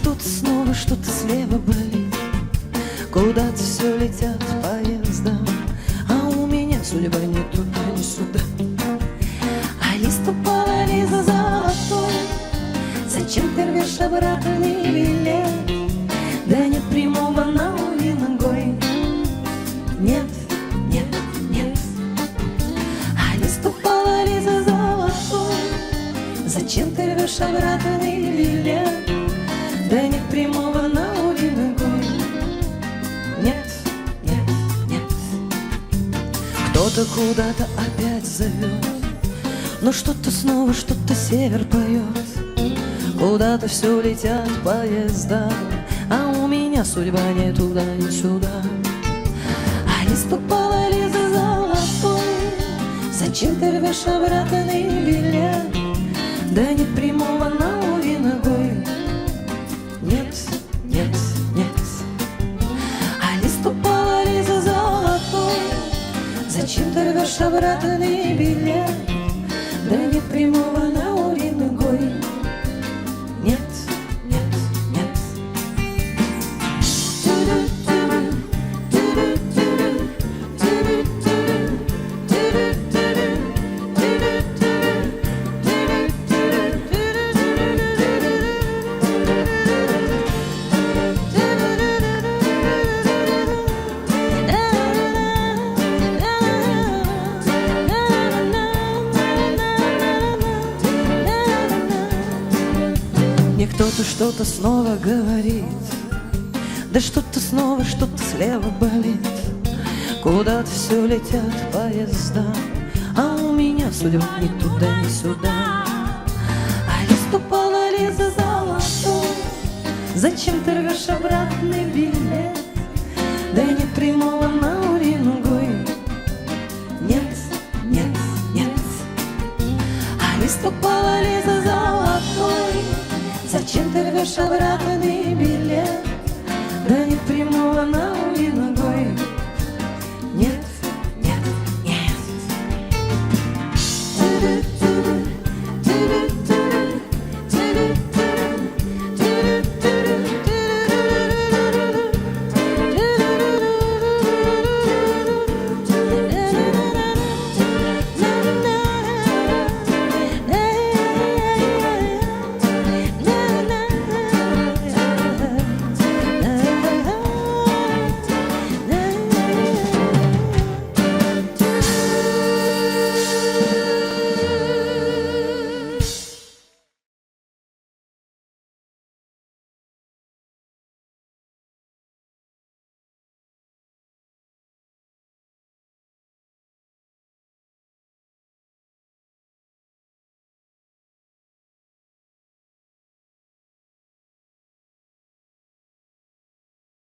что-то снова, что-то слева болит. Куда-то все летят поезда, а у меня судьба ни туда, ни сюда. А лист упала Лиза золотой. Зачем ты рвешь обратный билет? Да нет прямого на уви ногой. Нет, нет, нет. А лист упала Лиза золотой. Зачем ты рвешь обратный билет? Да нет прямого на уви ногой. Нет, нет, нет. Кто-то куда-то опять зовет, но что-то снова, что-то север поет. Куда-то все летят поезда, а у меня судьба ни туда, ни сюда. А лист упала Лиза золотой. Зачем ты рвешь обратный билет? Да нет прямого на уви ногой. Нет, нет, нет. А лист упала Лиза золотой. Зачем ты рвешь обратный билет? Да нет прямого на уви ногой. Нет, нет, нет. Мне кто-то что-то снова говорит, да что-то снова, что-то слева болит. Куда-то все летят поезда, а у меня судьба ни туда, ни сюда. А лист упала Лиза золотой. Зачем ты рвешь обратный билет? Да нет прямого на уви ногой. Нет, нет, нет. А лист упала Лиза золотой. Зачем ты рвешь обратный билет? Да нет прямого на уви ногой.